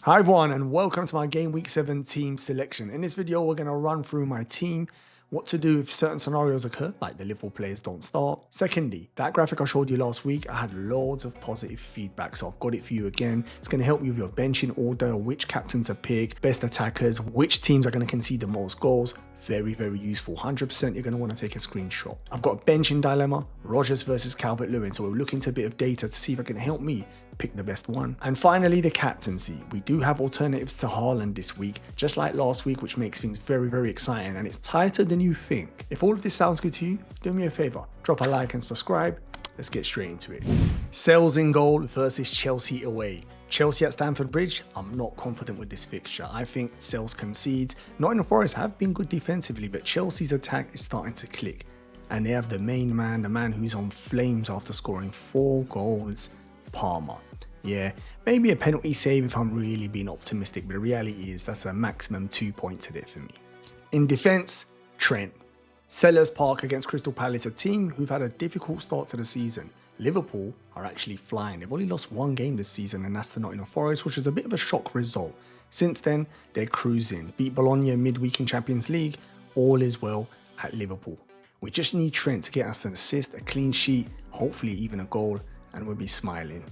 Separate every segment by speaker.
Speaker 1: Hi everyone and welcome to my Game Week 7 team selection. In this video we're going to run through my team, what to do if certain scenarios occur, like the Liverpool players don't start. Secondly, that graphic I showed you last week, I had loads of positive feedback, so I've got it for you again. It's going to help you with your benching order, which captains to pick, best attackers, which teams are going to concede the most goals. Very, very useful. 100% you're going to want to take a screenshot. I've got a benching dilemma, Rodgers versus Calvert-Lewin, so we're looking to a bit of data to see if it can help me pick the best one. And finally, the captaincy. We do have alternatives to Haaland this week, just like last week, which makes things very, very exciting, and it's tighter than you think. If all of this sounds good to you, do me a favor, drop a like and subscribe. Let's get straight into it. Sales in goal versus Chelsea away. Chelsea at Stamford Bridge, I'm not confident with this fixture. I think Sales concede. Nottingham Forest have been good defensively, but Chelsea's attack is starting to click. And they have the main man, the man who's on flames after scoring 4 goals, Palmer. Yeah, maybe a penalty save if I'm really being optimistic, but the reality is that's a maximum 2 points to it for me. In defence, Trent. Sellers Park against Crystal Palace, a team who've had a difficult start to the season. Liverpool are actually flying. They've only lost 1 game this season, and that's to Nottingham Forest, which is a bit of a shock result. Since then, they're cruising. Beat Bologna midweek in Champions League. All is well at Liverpool. We just need Trent to get us an assist, a clean sheet, hopefully even a goal, and we'll be smiling.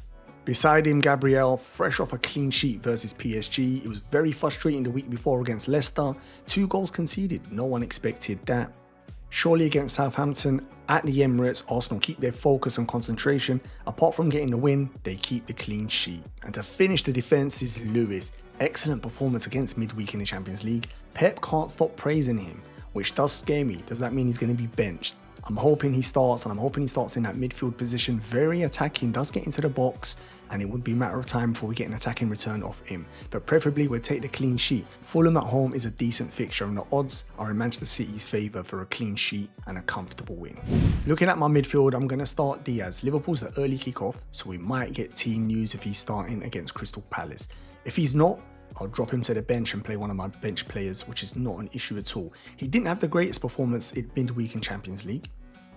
Speaker 1: Beside him, Gabriel, fresh off a clean sheet versus PSG. It was very frustrating the week before against Leicester. 2 goals conceded. No one expected that. Surely against Southampton at the Emirates, Arsenal keep their focus and concentration. Apart from getting the win, they keep the clean sheet. And to finish the defence is Lewis. Excellent performance against midweek in the Champions League. Pep can't stop praising him, which does scare me. Does that mean he's going to be benched? I'm hoping he starts, and I'm hoping he starts in that midfield position. Very attacking, does get into the box, and it would be a matter of time before we get an attacking return off him. But preferably we'll take the clean sheet. Fulham at home is a decent fixture, and the odds are in Manchester City's favour for a clean sheet and a comfortable win. Looking at my midfield, I'm going to start Diaz. Liverpool's the early kickoff, so we might get team news if he's starting against Crystal Palace. If he's not, I'll drop him to the bench and play one of my bench players, which is not an issue at all. He didn't have the greatest performance in midweek in Champions League.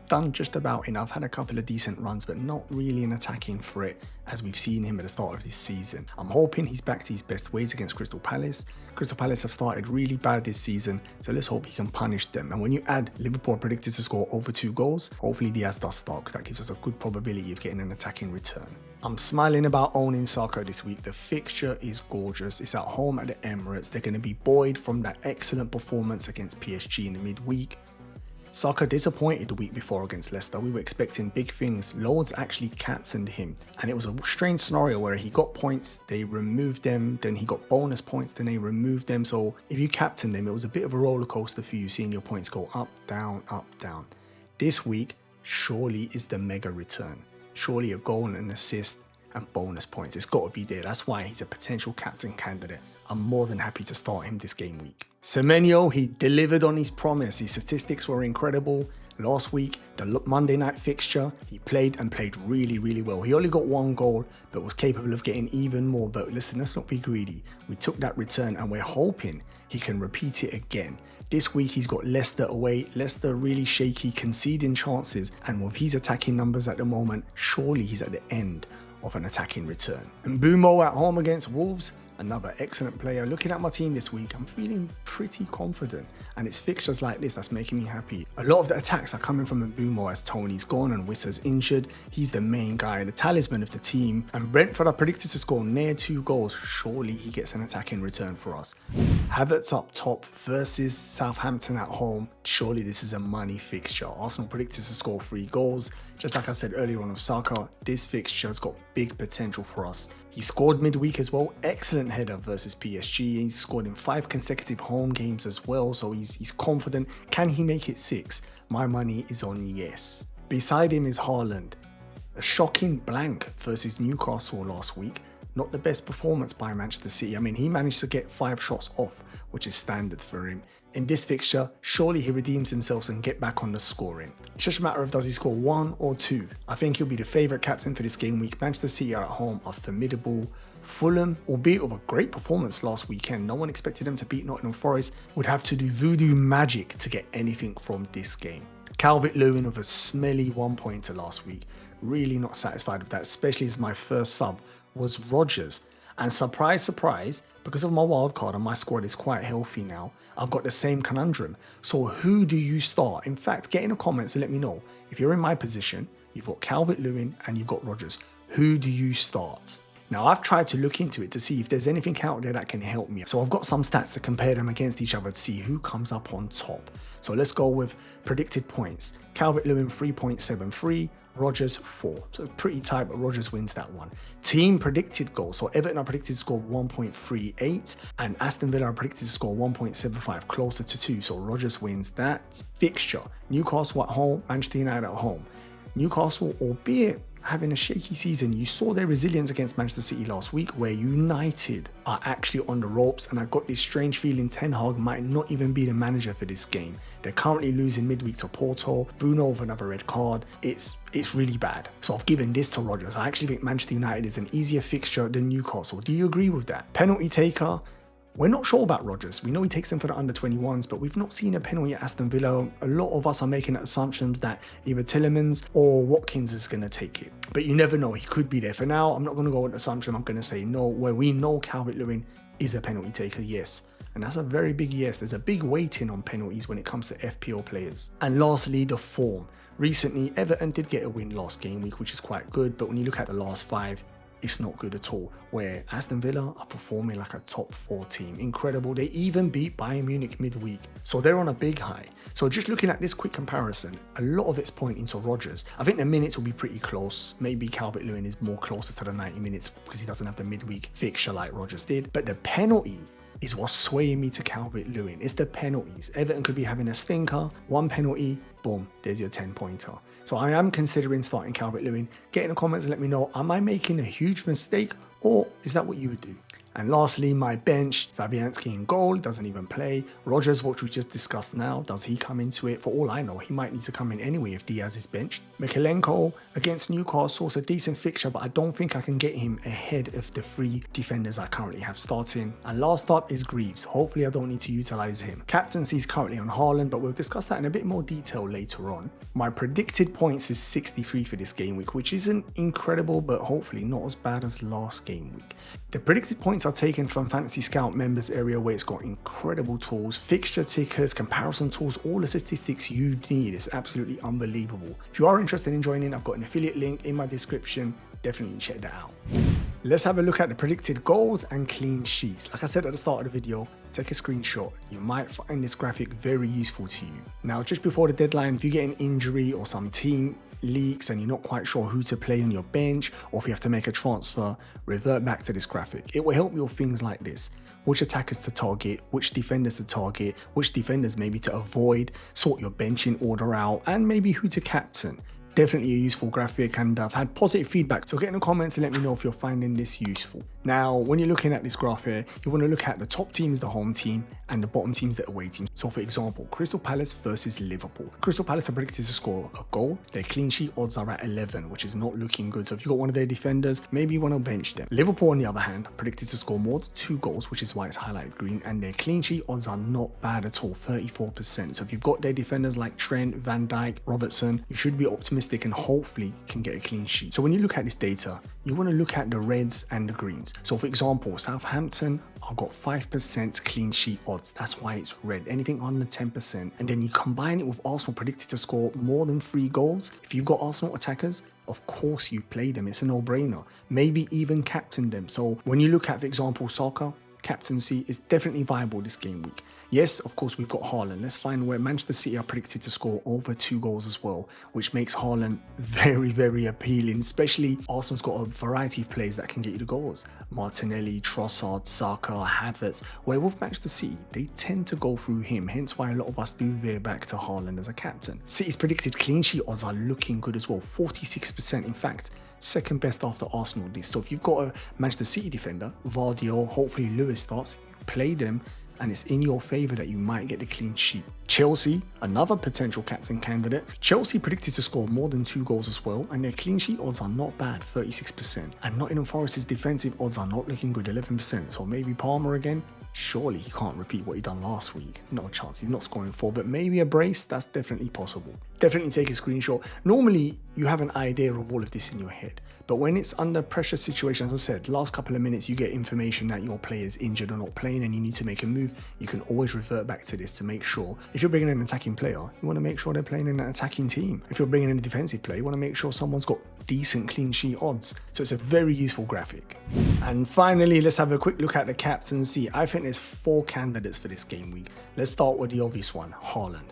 Speaker 1: Done just about enough, had a couple of decent runs, but not really an attacking threat as we've seen him at the start of this season. I'm hoping he's back to his best ways against Crystal Palace. Crystal Palace have started really bad this season, so let's hope he can punish them. And when you add Liverpool predicted to score over 2 goals, hopefully Diaz does start, because that gives us a good probability of getting an attacking return. I'm smiling about owning SAKA this week. The fixture is gorgeous. It's at home at the Emirates. They're going to be buoyed from that excellent performance against PSG in the midweek. SAKA disappointed the week before against Leicester. We were expecting big things. Lords actually captained him, and it was a strange scenario where he got points, they removed them, then he got bonus points, then they removed them. So if you captained them, it was a bit of a roller coaster for you, seeing your points go up, down, up, down. This week surely is the mega return. Surely a goal and an assist and bonus points. It's got to be there. That's why he's a potential captain candidate. I'm more than happy to start him this game week. Semenyo, he delivered on his promise. His statistics were incredible. Last week, the Monday night fixture, he played really, really well. He only got 1 goal, but was capable of getting even more. But listen, let's not be greedy. We took that return, and we're hoping he can repeat it again. This week, he's got Leicester away. Leicester really shaky, conceding chances. And with his attacking numbers at the moment, surely he's at the end of an attacking return. And Mbumo at home against Wolves, another excellent player. Looking at my team this week, I'm feeling pretty confident, and it's fixtures like this that's making me happy. A lot of the attacks are coming from Mbumo as Tony's gone and Wissa's injured. He's the main guy, the talisman of the team, and Brentford are predicted to score near 2 goals. Surely he gets an attacking return for us. Havertz up top versus Southampton at home. Surely this is a money fixture. Arsenal predicted to score 3 goals. Just like I said earlier on with SAKA, this fixture's got big potential for us. He scored midweek as well. Excellent header versus PSG. He's scored in 5 consecutive home games as well, so he's confident. Can he make it 6? My money is on yes. Beside him is HAALAND. A shocking blank versus Newcastle last week. Not the best performance by Manchester City. I mean, he managed to get 5 shots off, which is standard for him. In this fixture, surely he redeems himself and get back on the scoring. It's just a matter of does he score 1 or 2. I think he'll be the favourite captain for this game week. Manchester City are at home, are formidable. Fulham, albeit with a great performance last weekend, no one expected them to beat Nottingham Forest, would have to do voodoo magic to get anything from this game. Calvert-Lewin with a smelly 1-pointer last week. Really not satisfied with that, especially as my first sub was Rodgers. And surprise, surprise, because of my wildcard and my squad is quite healthy now, I've got the same conundrum. So who do you start? In fact, get in the comments and let me know. If you're in my position, you've got Calvert-Lewin and you've got Rodgers. Who do you start? Now, I've tried to look into it to see if there's anything out there that can help me. So I've got some stats to compare them against each other to see who comes up on top. So let's go with predicted points. Calvert-Lewin 3.73, Rodgers 4. So pretty tight, but Rodgers wins that one. Team predicted goals. So Everton are predicted to score 1.38 and Aston Villa are predicted to score 1.75, closer to 2. So Rodgers wins that. Fixture, Newcastle at home, Manchester United at home. Newcastle, albeit having a shaky season, you saw their resilience against Manchester City last week, where United are actually on the ropes, and I got this strange feeling Ten Hag might not even be the manager for this game. They're currently losing midweek to Porto, Bruno with another red card. It's really bad. So I've given this to Rodgers. I actually think Manchester United is an easier fixture than Newcastle. Do you agree with that? Penalty taker, we're not sure about Rodgers. We know he takes them for the under-21s, but we've not seen a penalty at Aston Villa. A lot of us are making assumptions that either Tielemans or Watkins is going to take it. But you never know. He could be there. For now, I'm not going to go with assumption. I'm going to say no, where we know Calvert-Lewin is a penalty taker, yes. And that's a very big yes. There's a big weighting on penalties when it comes to FPL players. And lastly, the form. Recently, Everton did get a win last game week, which is quite good. But when you look at the last 5, it's not good at all, where Aston Villa are performing like a top 4 team. Incredible. They even beat Bayern Munich midweek. So they're on a big high. So just looking at this quick comparison, a lot of it's pointing to Rodgers. I think the minutes will be pretty close. Maybe Calvert-Lewin is more closer to the 90 minutes because he doesn't have the midweek fixture like Rodgers did. But the penalty is what's swaying me to Calvert-Lewin. It's the penalties. Everton could be having a stinker, 1 penalty, boom, there's your 10-pointer. So I am considering starting Calvert-Lewin. Get in the comments and let me know, am I making a huge mistake or is that what you would do? And lastly, my bench, Fabianski in goal, doesn't even play. Rodgers, what we just discussed now, does he come into it? For all I know, he might need to come in anyway if Diaz is benched. Mikalenko against Newcastle, it's a decent fixture, but I don't think I can get him ahead of the 3 defenders I currently have starting. And last up is Greaves. Hopefully I don't need to utilize him. Captaincy is currently on Haaland, but we'll discuss that in a bit more detail later on. My predicted points is 63 for this game week, which isn't incredible, but hopefully not as bad as last game week. The predicted points are taken from Fantasy Scout members area, where it's got incredible tools, fixture tickers, comparison tools, all the statistics you need. It's absolutely unbelievable. If you are interested in joining, I've got an affiliate link in my description. Definitely check that out. Let's have a look at the predicted goals and clean sheets. Like I said at the start of the video, take a screenshot. You might find this graphic very useful to you. Now, just before the deadline, if you get an injury or some team leaks and you're not quite sure who to play on your bench, or if you have to make a transfer, revert back to this graphic. It will help you with things like this: which attackers to target, which defenders to target, which defenders maybe to avoid, sort your benching order out, and maybe who to captain. Definitely a useful graphic, and I've had positive feedback, so get in the comments and let me know if you're finding this useful. Now, when you're looking at this graph here, you want to look at the top team is the home team and the bottom team is the away team. So for example, Crystal Palace versus Liverpool. Crystal Palace are predicted to score a goal. Their clean sheet odds are at 11, which is not looking good. So if you've got one of their defenders, maybe you want to bench them. Liverpool, on the other hand, predicted to score more than 2 goals, which is why it's highlighted green, and their clean sheet odds are not bad at all, 34%. So if you've got their defenders like Trent, Van Dijk, Robertson, you should be optimistic and hopefully can get a clean sheet. So when you look at this data, you want to look at the reds and the greens. So for example, Southampton have got 5% clean sheet odds. That's why it's red. Anything under 10%. And then you combine it with Arsenal predicted to score more than 3 goals. If you've got Arsenal attackers, of course you play them. It's a no-brainer. Maybe even captain them. So when you look at, for example, SAKA, captaincy is definitely viable this game week. Yes, of course, we've got Haaland. Let's find where Manchester City are predicted to score over 2 goals as well, which makes Haaland very, very appealing. Especially Arsenal's got a variety of players that can get you the goals. Martinelli, Trossard, Saka, Havertz. Where with Manchester City, they tend to go through him. Hence why a lot of us do veer back to Haaland as a captain. City's predicted clean sheet odds are looking good as well, 46%. In fact, second best after Arsenal this. So if you've got a Manchester City defender, Vardy, hopefully Lewis starts, you play them, and it's in your favour that you might get the clean sheet. Chelsea, another potential captain candidate. Chelsea predicted to score more than 2 goals as well, and their clean sheet odds are not bad, 36%. And Nottingham Forest's defensive odds are not looking good, 11%. So maybe Palmer again. Surely he can't repeat what he done last week. Not a chance. He's not scoring 4, but maybe a brace, that's definitely possible. Definitely take a screenshot. Normally, you have an idea of all of this in your head, But when it's under pressure situations, as I said, last couple of minutes, you get information that your player is injured or not playing and you need to make a move, you can always revert back to this to make sure. If you're bringing in an attacking player, you want to make sure they're playing in an attacking team. If you're bringing in a defensive player, you want to make sure someone's got decent clean sheet odds. So it's a very useful graphic. And finally, let's have a quick look at the captaincy. I think there's 4 candidates for this game week. Let's start with the obvious one, HAALAND.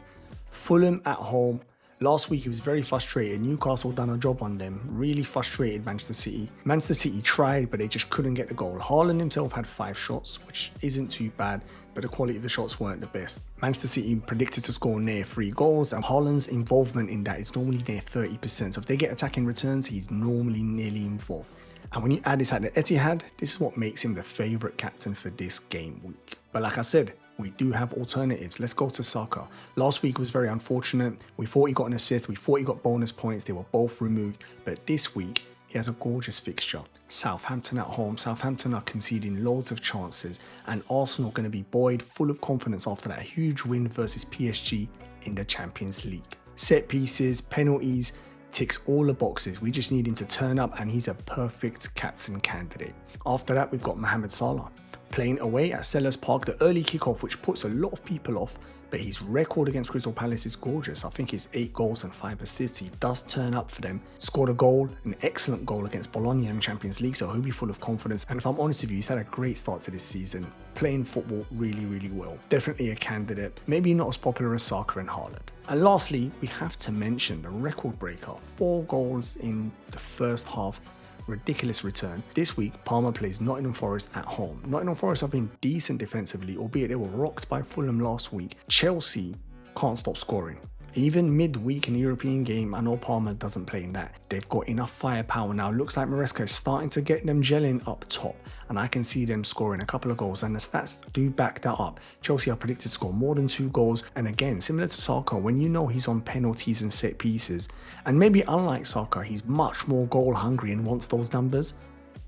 Speaker 1: Fulham at home. Last week he was very frustrated. Newcastle done a job on them. Really frustrated Manchester City. Manchester City tried, but they just couldn't get the goal. Haaland himself had 5 shots, which isn't too bad, but the quality of the shots weren't the best. Manchester City predicted to score near 3 goals, and Haaland's involvement in that is normally near 30%. So if they get attacking returns, he's normally nearly involved. And when you add this at the Etihad, this is what makes him the favourite captain for this game week. But like I said, we do have alternatives. Let's go to SAKA. Last week was very unfortunate. We thought he got an assist. We thought he got bonus points. They were both removed. But this week, he has a gorgeous fixture. Southampton at home. Southampton are conceding loads of chances. And Arsenal going to be buoyed, full of confidence after that huge win versus PSG in the Champions League. Set pieces, penalties, ticks all the boxes. We just need him to turn up and he's a perfect captain candidate. After that, we've got Mohamed Salah. Playing away at Selhurst Park, the early kickoff, which puts a lot of people off, but his record against Crystal Palace is gorgeous. I think it's 8 goals and 5 assists. He does turn up for them. Scored a goal, an excellent goal against Bologna in Champions League, so he'll be full of confidence. And if I'm honest with you, he's had a great start to this season, playing football really, really well. Definitely a candidate, maybe not as popular as Saka and Haaland. And lastly, we have to mention the record breaker, 4 goals in the first half. Ridiculous return. This week, Palmer plays Nottingham Forest at home. Nottingham Forest have been decent defensively, albeit they were rocked by Fulham last week. Chelsea can't stop scoring. Even midweek in the European game, I know Palmer doesn't play in that. They've got enough firepower now. Looks like Maresca is starting to get them gelling up top, and I can see them scoring a couple of goals, and the stats do back that up. Chelsea are predicted to score more than 2 goals, and again, similar to Saka, when you know he's on penalties and set pieces, and maybe unlike Saka, he's much more goal hungry and wants those numbers,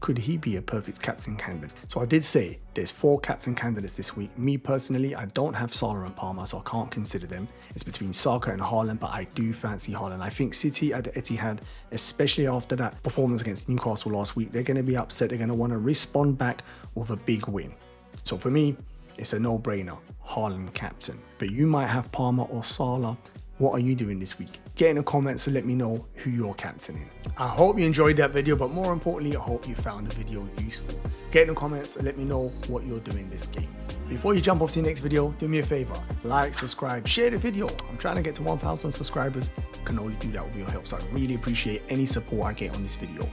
Speaker 1: could he be a perfect captain candidate? So I did say there's 4 captain candidates this week. Me personally, I don't have Salah and Palmer, so I can't consider them. It's between Saka and Haaland, but I do fancy Haaland. I think City at the Etihad, especially after that performance against Newcastle last week, they're going to be upset. They're going to want to respond back with a big win. So for me, it's a no-brainer. Haaland captain. But you might have Palmer or Salah. What are you doing this week? Get in the comments and let me know who you're captaining. I hope you enjoyed that video, but more importantly, I hope you found the video useful. Get in the comments and let me know what you're doing this game. Before you jump off to the next video, do me a favor, like, subscribe, share the video. I'm trying to get to 1,000 subscribers. I can only do that with your help, so I really appreciate any support I get on this video.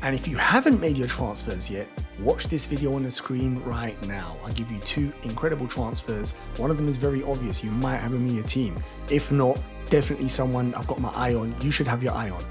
Speaker 1: And if you haven't made your transfers yet, watch this video on the screen right now. I'll give you 2 incredible transfers. One of them is very obvious. You might have him in your team. If not, definitely someone I've got my eye on. You should have your eye on.